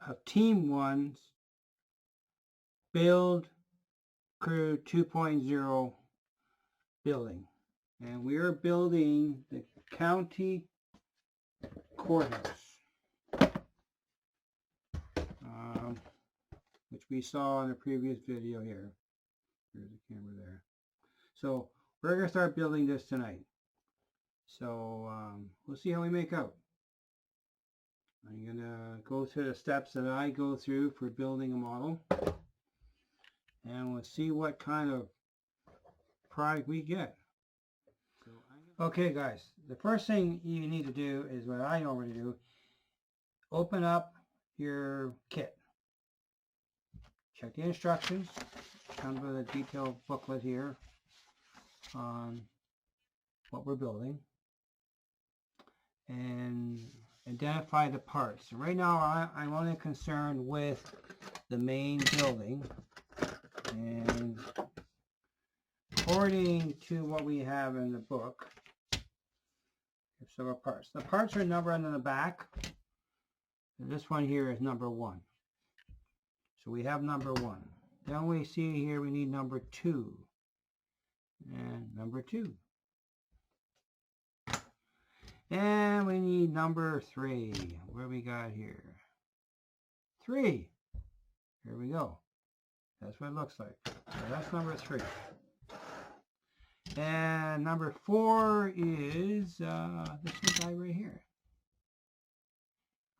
of Team 1's Build Crew 2.0 building. And we are building the county courthouse, which we saw in the previous video here. There's the camera there. So we're going to start building this tonight. So we'll see how we make out. I'm going to go through the steps that I go through for building a model. And we'll see what kind of product we get. Okay guys, the first thing you need to do is what I normally do. Open up your kit. Check the instructions. Comes with a detailed booklet here on what we're building. And identify the parts. Right now I'm only concerned with the main building, and according to what we have in the book, there's several parts. The parts are numbered on the back. This one here is number 1. So we have number 1. Then we see here we need number 2 and number 2. And we need number 3. Where we got here? 3. Here we go. That's what it looks like. So that's number 3. And number 4 is this guy right here.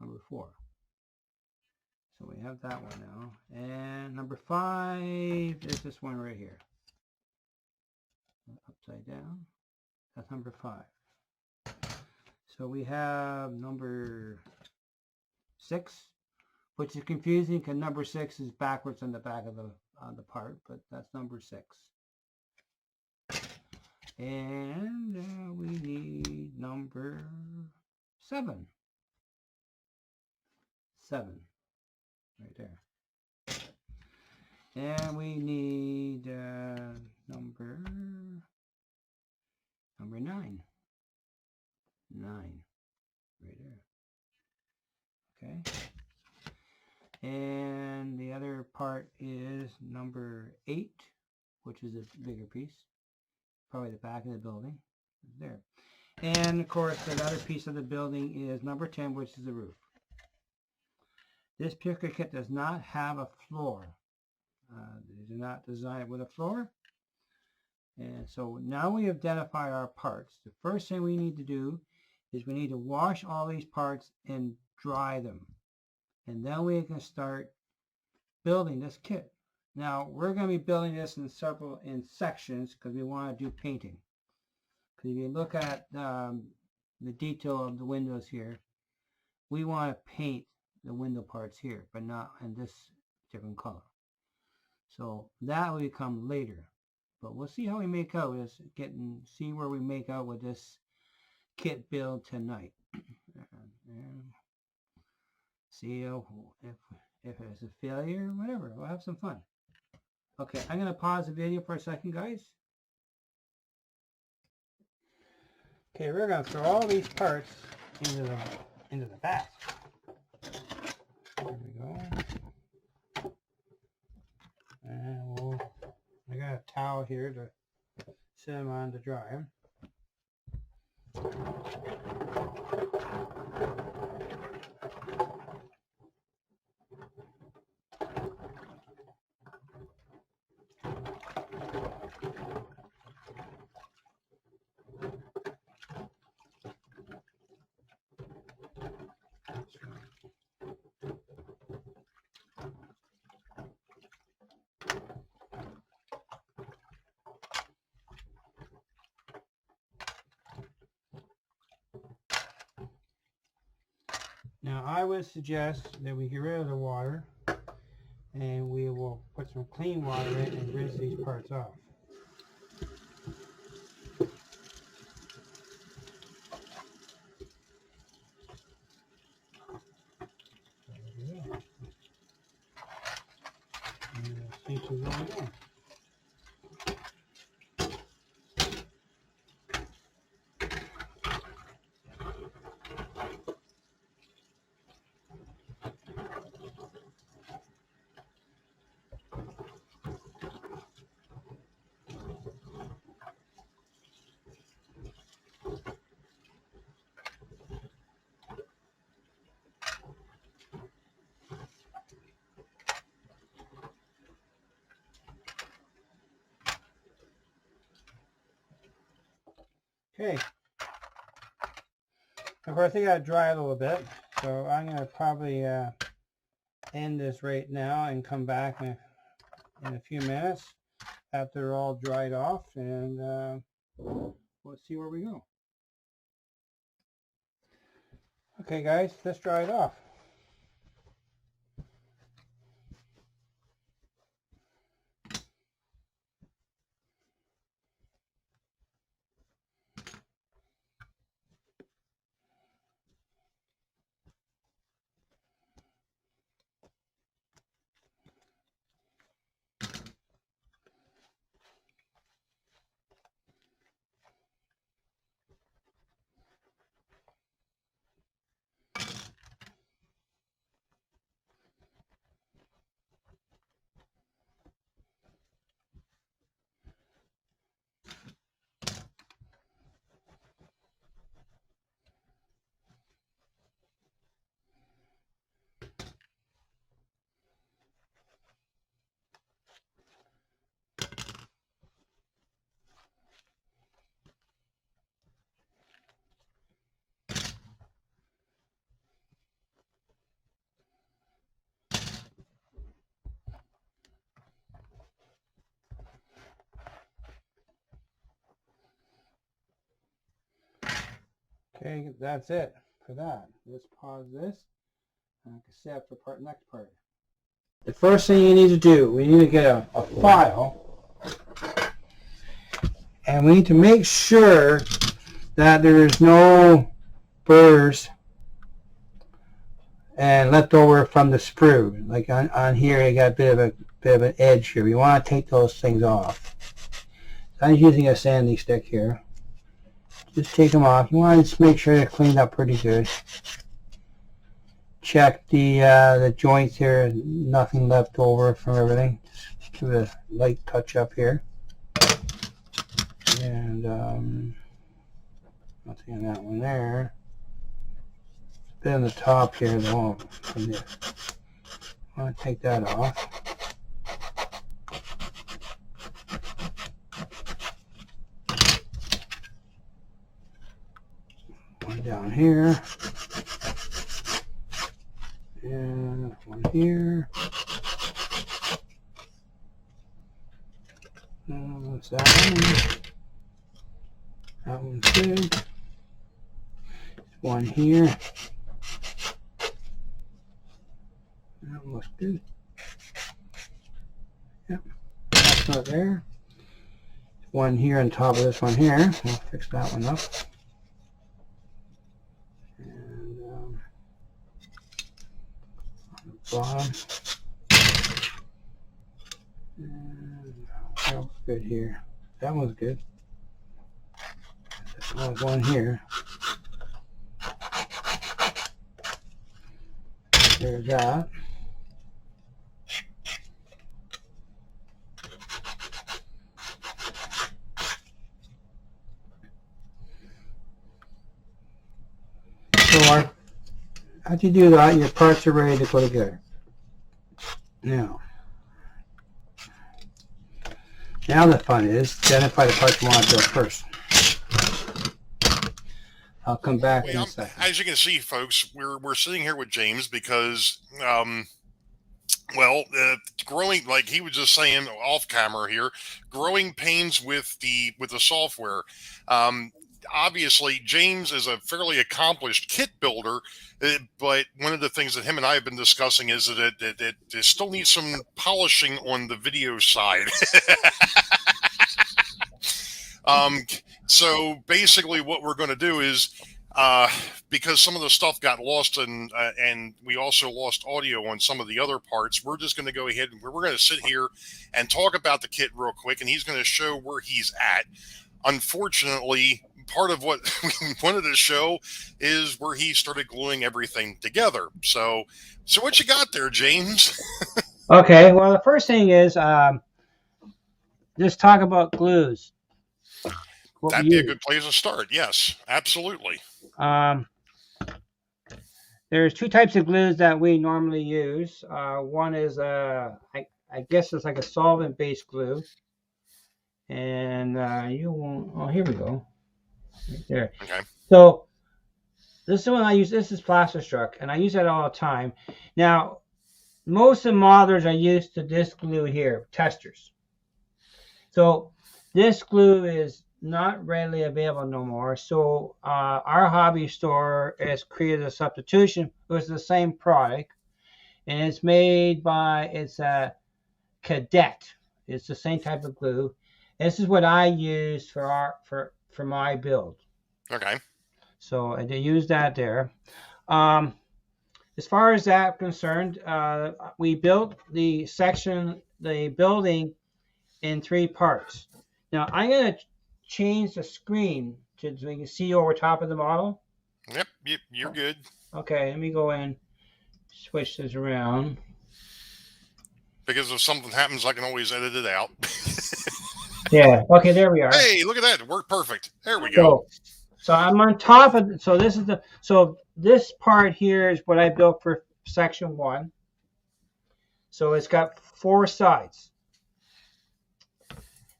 Number 4. So we have that one now. And number 5 is this one right here. Upside down. That's number 5. So we have number 6, which is confusing because number 6 is backwards on the back of the part, but that's number 6. And we need number 7. 7, right there. And we need number 9. 9 right there. Okay, and the other part is number 8, which is a bigger piece, probably the back of the building there. And of course the other piece of the building is number 10, which is the roof. This particular kit does not have a floor. They do not design it with a floor. And so now we identify our parts. The first thing we need to do is we need to wash all these parts and dry them. And then we can start building this kit. Now we're going to be building this in sections because we want to do painting. Because if you look at the detail of the windows here, we want to paint the window parts here, but not in this different color. So that will come later. But we'll see how we make out. See where we make out with this kit build tonight. And see if it's a failure or whatever. We'll have some fun. Okay, I'm going to pause the video for a second, guys. Okay, we're going to throw all these parts into the bath. There we go. And I got a towel here to set them on to dry them. Now I would suggest that we get rid of the water and we will put some clean water in and rinse these parts off. And we'll see what's going on. Okay. Of course, they got to dry a little bit, so I'm going to probably end this right now and come back in a few minutes after they're all dried off, and we'll see where we go. Okay, guys, let's dry it off. Okay, that's it for that. Let's pause this, and I can set up the next part. The first thing you need to do, we need to get a file, and we need to make sure that there is no burrs and leftover from the sprue. Like on here, you got a bit of an edge here. We want to take those things off. So I'm using a sanding stick here. Just take them off. You want to just make sure they're cleaned up pretty good. Check the joints here. Nothing left over from everything. Just give it a light touch up here. And nothing on that one there. A bit on the top here though. I want to take that off. One down here. And one here. What's that one? That one's good. One here. That one looks good. Yep. That's not there. One here on top of this one here. We'll fix that one up. And on the bottom. And that was good here. That one's good. There's one here. There's that. So after you do that, your parts are ready to go together. Now the fun is identify the parts you want to build first. I'll come back in a second. As you can see, folks, we're sitting here with James because, growing, like he was just saying off camera here, growing pains with the software. Obviously, James is a fairly accomplished kit builder, but one of the things that him and I have been discussing is that it still needs some polishing on the video side. So basically what we're going to do is, because some of the stuff got lost and we also lost audio on some of the other parts, we're just going to go ahead and we're going to sit here and talk about the kit real quick, and he's going to show where he's at. Unfortunately, part of what we wanted to show is where he started gluing everything together. So what you got there, James? Okay, well, the first thing is just talk about glues. That'd be a good place to start. Yes, absolutely. There's two types of glues that we normally use. One is I guess it's like a solvent-based glue, and you won't. Oh, here we go. right there. Okay. So this is the one I use. This is Plastistruck, and I use that all the time. Now, most of the modelers are used to this glue here, testers. So this glue is not readily available no more. So our hobby store has created a substitution. It was the same product, and it's made by it's a Cadet. It's the same type of glue. This is what I use for my build. Okay. So I did use that there. Um, as far as that concerned, we built the building in 3 parts. Now I'm going to change the screen so you can see over top of the model. Yep. You're good. Okay, let me go in, switch this around. Because if something happens, I can always edit it out. Yeah. Okay, there we are. Hey, look at that! It worked perfect. There we go. So I'm on top of. So this part here is what I built for section 1. So it's got 4 sides.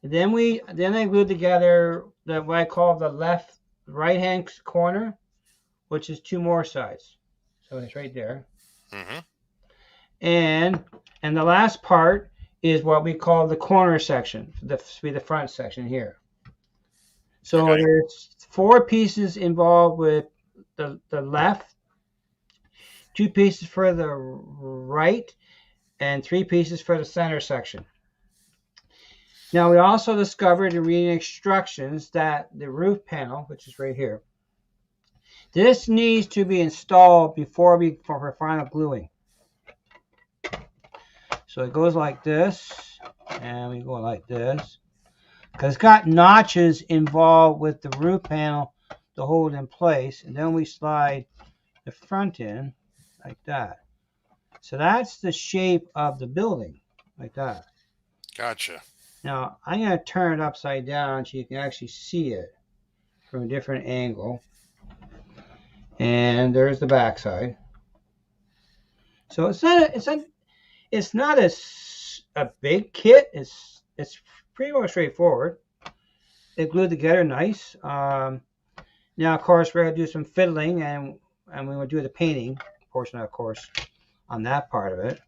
And then I glued together what I call the right hand corner, which is 2 more sides. So it's right there. Mm-hmm. And the last part is what we call the corner section, the front section here. So Okay. there's 4 pieces involved with the left, 2 pieces for the right, and 3 pieces for the center section. Now we also discovered in reading instructions that the roof panel, which is right here, this needs to be installed for final gluing. So it goes like this, and we go like this, because it's got notches involved with the roof panel to hold in place, and then we slide the front in like that. So that's the shape of the building, like that. Gotcha. Now I'm going to turn it upside down so you can actually see it from a different angle. And there's the back side. So it's not a big kit. It's pretty much straightforward. They glued together nice. Now, of course, we're going to do some fiddling, and we will do the painting portion, of course, on that part of it.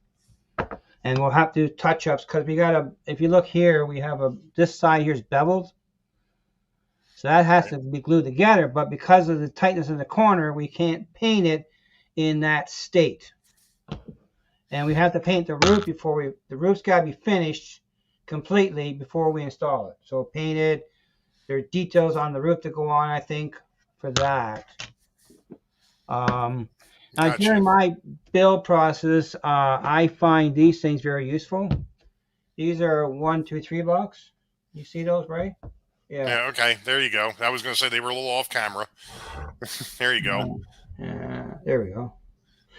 And we'll have to do touch-ups because if you look here, we have this side here is beveled. So that has to be glued together, but because of the tightness in the corner, we can't paint it in that state. And we have to paint the roof the roof's got to be finished completely before we install it. So painted, there are details on the roof to go on, I think, for that. Now, Gotcha. during my build process, I find these things very useful. These are 1, 2, 3 blocks. You see those, right? Yeah. Okay. There you go. I was going to say they were a little off camera. There you go. There we go.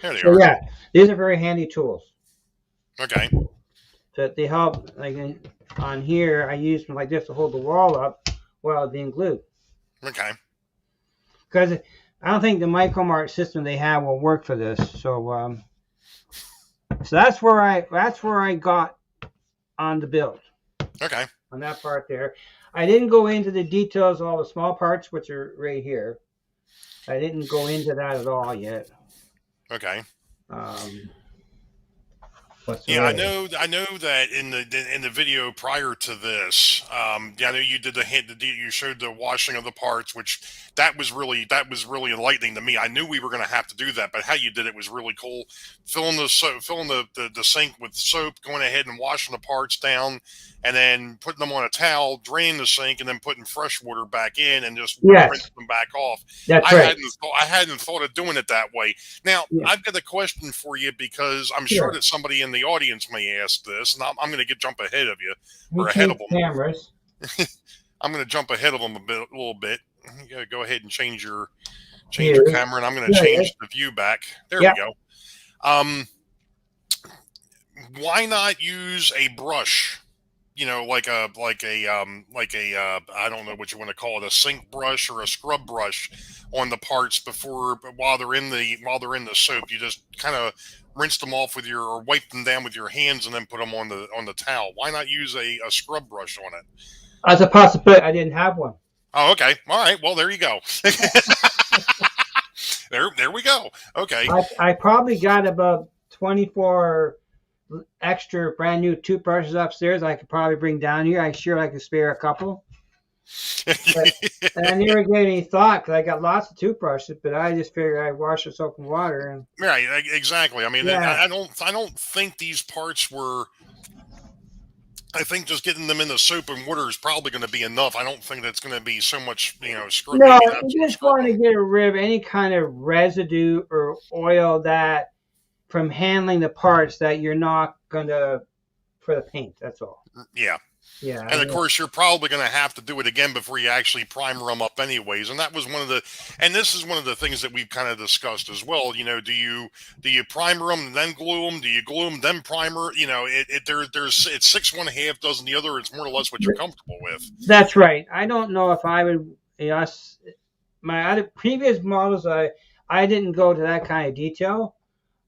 There they are. Yeah, these are very handy tools. Okay. So they help. Like on here, I use them like this to hold the wall up while it's being glued. Okay. Because I don't think the micromart system they have will work for this. So that's where I got on the build. Okay. On that part there, I didn't go into the details of all the small parts, which are right here. I didn't go into that at all yet. Okay. Yeah, I know that in the video prior to this, I know you did you showed the washing of the parts, which that was really enlightening to me. I knew we were going to have to do that, but how you did it was really cool. Filling the sink with soap, going ahead and washing the parts down, and then putting them on a towel, draining the sink, and then putting fresh water back in and just rinsing them back off. That's right. I hadn't thought of doing it that way. Now, I've got a question for you because I'm sure that somebody in the audience may ask this, and I'm going to jump ahead of you or ahead of them. Cameras. I'm going to jump ahead of them a little bit. You got to go ahead and change your camera, and I'm going to change the view back. There we go. Why not use a brush? You know, like a I don't know what you want to call it, a sink brush or a scrub brush on the parts while they're in the soap. You just kind of rinse them off or wipe them down with your hands and then put them on the towel. Why not use a scrub brush on it? As a possibility, I didn't have one. Oh, okay. All right. Well, there you go. There we go. Okay. I probably got about 24 extra brand new toothbrushes upstairs I could probably bring down here. I sure I could spare a couple. But and I never gave any thought because I got lots of toothbrushes, but I just figured I'd wash with soap and water. And Right. Exactly. I mean, yeah, I don't think these parts were. I think just getting them in the soap and water is probably going to be enough. I don't think that's going to be so much, no, maybe not so you much just want to scrubbing. get rid of any kind of residue or oil that from handling the parts that you're not gonna for the paint. That's all. Yeah. Yeah, And of course, you're probably going to have to do it again before you actually primer them up, anyways. And that was one of the, and this is one of the things that we've kind of discussed as well. Do you primer them and then glue them? Do you glue them then primer? There's it's six one, half dozen the other. It's more or less what you're comfortable with. that's right. I don't know if I would. Yes, my other previous models, I didn't go to that kind of detail.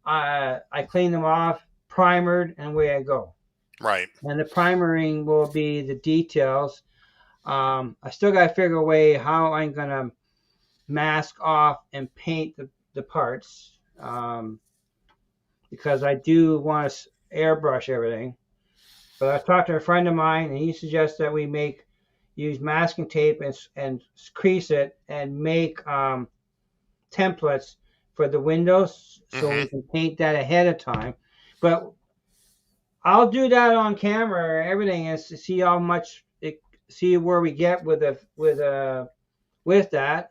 I cleaned them off, primered, and away I go. Right. And the primering will be the details. I still got to figure a way how I'm gonna mask off and paint the parts because I do want to airbrush everything. But I talked to a friend of mine, and he suggests that we use masking tape and crease it and make templates for the windows so Mm-hmm. we can paint that ahead of time. But I'll do that on camera, everything, and see how much see where we get with that,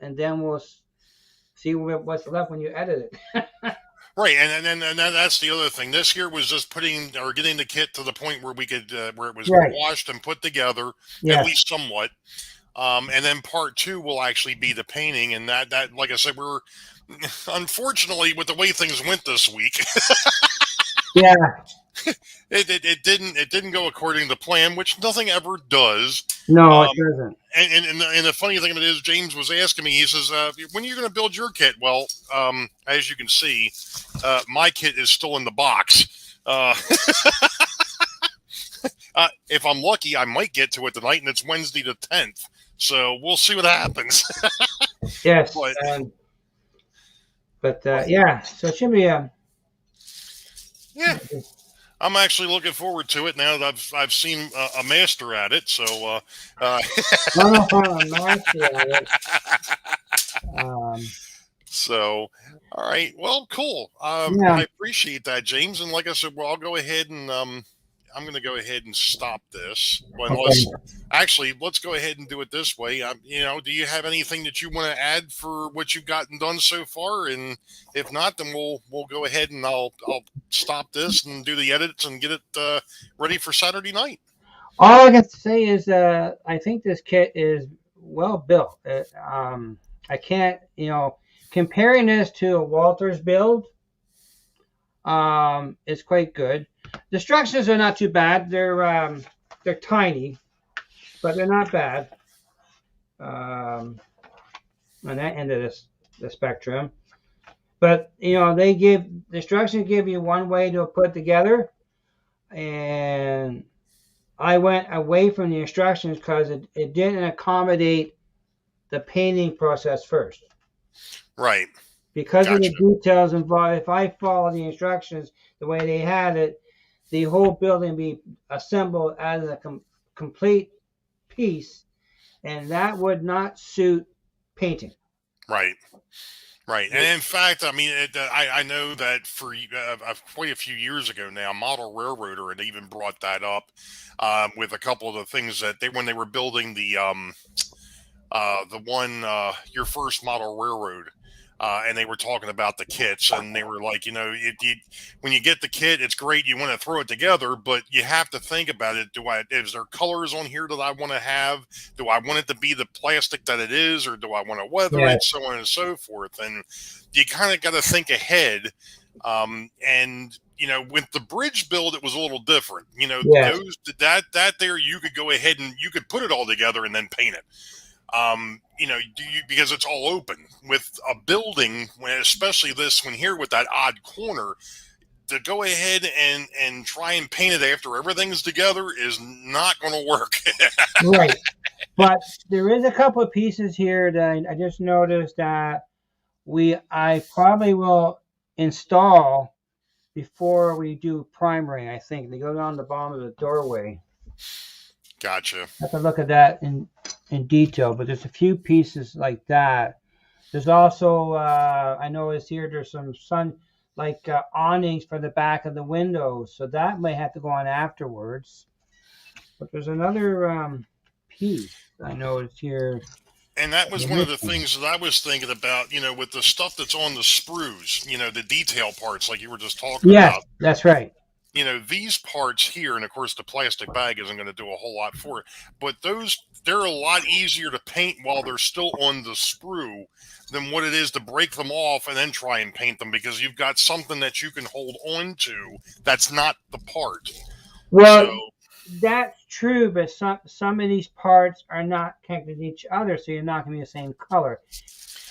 and then we'll see what's left when you edit it. Right, and that's the other thing. This year was just putting or getting the kit to the point where we could where it was Right. washed and put together, at Yes. least somewhat. And then part two will actually be the painting, and that like I said, we're unfortunately with the way things went this week, Yeah. it didn't go according to plan, which nothing ever does. No, it Um, doesn't. and the funny thing of it is, James was asking me. He says, "When are you going to build your kit?" Well, as you can see, my kit is still in the box. If I'm lucky, I might get to it tonight, and it's Wednesday the 10th. So we'll see what happens. Yes. But Yeah, so it should be yeah, I'm actually looking forward to it now that I've seen a master at it. So one of our master at it. Um, so all right, well, cool. yeah. I appreciate that, James. And like I said, well, I'll go ahead and I'm going to go ahead and stop this. Well, Okay. let's go ahead and do it this way. Do you have anything that you want to add for what you've gotten done so far? And if not, then we'll go ahead and I'll stop this and do the edits and get it ready for Saturday night. All I can say is I think this kit is well built. I can't, comparing this to a Walters build, it's quite good. The structures are not too bad. They're tiny, but they're not bad. On that end of the spectrum, but the instructions give you one way to put it together, and I went away from the instructions because it didn't accommodate the painting process first. Right. Because of Gotcha. the details involved, if I follow the instructions the way they had it, the whole building be assembled as a complete piece, and that would not suit painting. Right. Right, and in fact, I mean, I know that for quite a few years ago now, Model Railroader had even brought that up with a couple of the things that when they were building the one your first model railroad, and they were talking about the kits, and they were like, when you get the kit, it's great. You want to throw it together, but you have to think about it. Is there colors on here that I want to have? Do I want it to be the plastic that it is, or do I want to weather it? So on and so forth. And you kind of got to think ahead. And with the bridge build, it was a little different. That there, you could go ahead and you could put it all together and then paint it. Because it's all open. With a building, especially this one here with that odd corner, to go ahead and try and paint it after everything's together is not going to work. Right. But there is a couple of pieces here that I just noticed that I probably will install before we do primary. I think they go down the bottom of the doorway. Gotcha. I have to look at that in detail, but there's a few pieces like that. There's also I noticed here there's some awnings for the back of the windows, so that may have to go on afterwards. But there's another piece I noticed here. And that was one of the things that I was thinking about, with the stuff that's on the sprues, the detail parts like you were just talking Yes, about. that's right. These parts here, and of course the plastic bag isn't going to do a whole lot for it, but they're a lot easier to paint while they're still on the sprue than what it is to break them off and then try and paint them, because you've got something that you can hold on to that's not the part. Well, that's true, but some of these parts are not connected to each other, so you're not going to be the same color.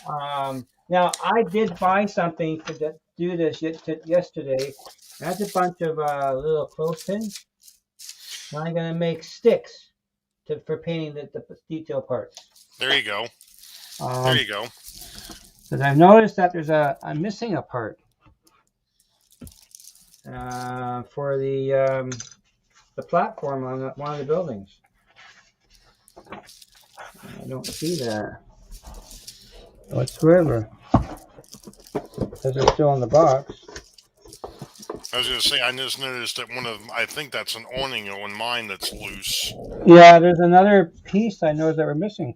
Now, I did buy something to do this yesterday. That's a bunch of little clothespins. Now I'm going to make sticks for painting the detail parts. There you go. There you go. Because I've noticed that I'm missing a part for the platform on one of the buildings. I don't see that whatsoever because it's still in the box. I was going to say, I just noticed that I think that's an awning on mine that's loose. Yeah, there's another piece I noticed that we're missing.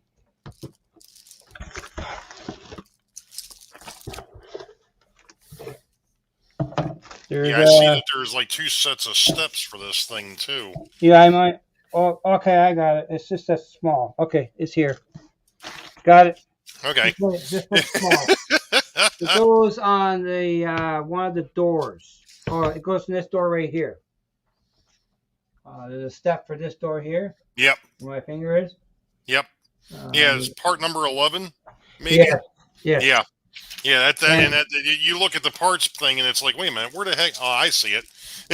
I see that there's like 2 sets of steps for this thing too. Yeah, I might. Oh, okay, I got it. It's just that small. Okay, it's here. Got it. Okay. Just that small. It goes on the one of the doors. Oh, it goes in this door right here. There's a step for this door here. Yep. Where my finger is. Yep. Yeah, it's part number 11. Maybe. Yeah. Yeah. Yeah, and you look at the parts thing and it's like, wait a minute, where the heck? Oh, I see it.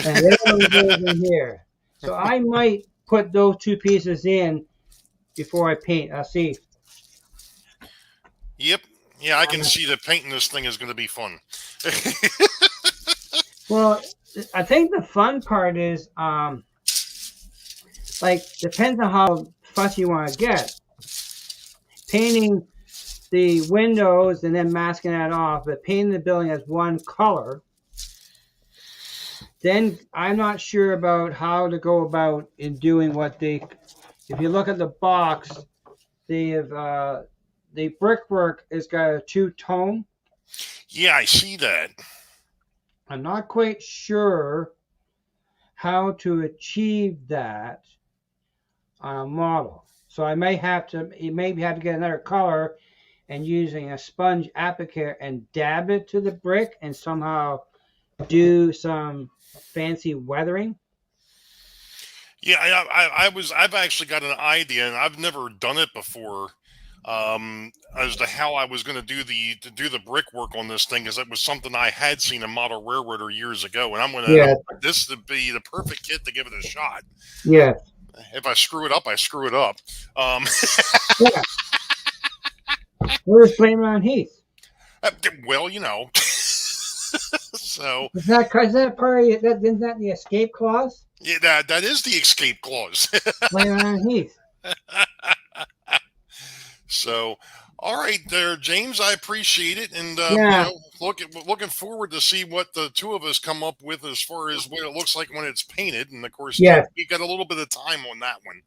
And it only goes in here. So I might put those 2 pieces in before I paint. I'll see. Yep. Yeah, I can see that painting this thing is going to be fun. Well, I think the fun part is, depends on how fussy you want to get. Painting the windows and then masking that off, but painting the building as one color. Then I'm not sure about how to go about in doing if you look at the box, the brickwork has got a 2-tone. Yeah, I see that. I'm not quite sure how to achieve that on a model. So you maybe have to get another color and using a sponge applicator and dab it to the brick and somehow do some fancy weathering. Yeah, I've actually got an idea, and I've never done it before, as to how I was going to do the brickwork on this thing, because that was something I had seen a model railroader years ago, and I'm going to this to be the perfect kit to give it a shot. Yeah. If I screw it up, I screw it up. Yeah. We're just playing around Heath. Well, so is that part of that? Isn't that the escape clause? Yeah, that is the escape clause. Playing around Heath. So, all right, there, James. I appreciate it, and looking forward to see what the 2 of us come up with as far as what it looks like when it's painted. And of course, we got a little bit of time on that one.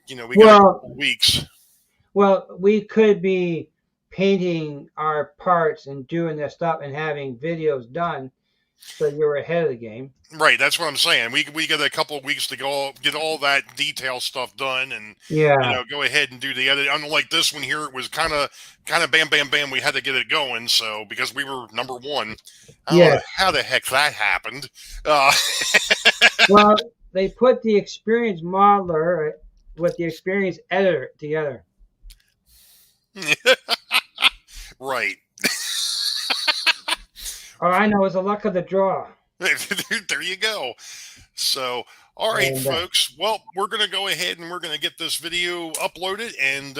We got a couple weeks. Well, we could be painting our parts and doing this stuff and having videos done, so you're ahead of the game. Right, that's what I'm saying. We got a couple of weeks to go get all that detail stuff done, and go ahead and do the edit. Unlike this one here, it was kind of bam, bam, bam. We had to get it going, so because we were number 1. I don't know how the heck that happened. Well, they put the experienced modeler with the experienced editor together. Right. All I know is the luck of the draw. There you go. So, All right, And, folks. Well, we're going to go ahead and we're going to get this video uploaded, and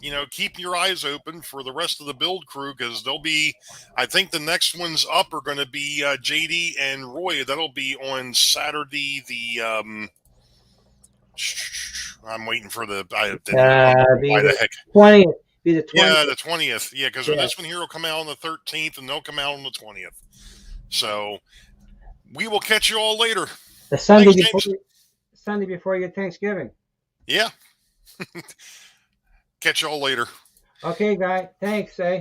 you know, keep your eyes open for the rest of the build crew, because they'll be, I think the next ones up are going to be JD and Roy. That'll be on Saturday. I'm waiting for the. Why the heck? 20th. Be the 20th. Yeah, the 20th. Yeah, because Yeah. this one here will come out on the 13th, and they'll come out on the 20th. So we will catch you all later. The Sunday Thanks, before your Thanksgiving. Yeah. Catch you all later. Okay, guy. Thanks, eh?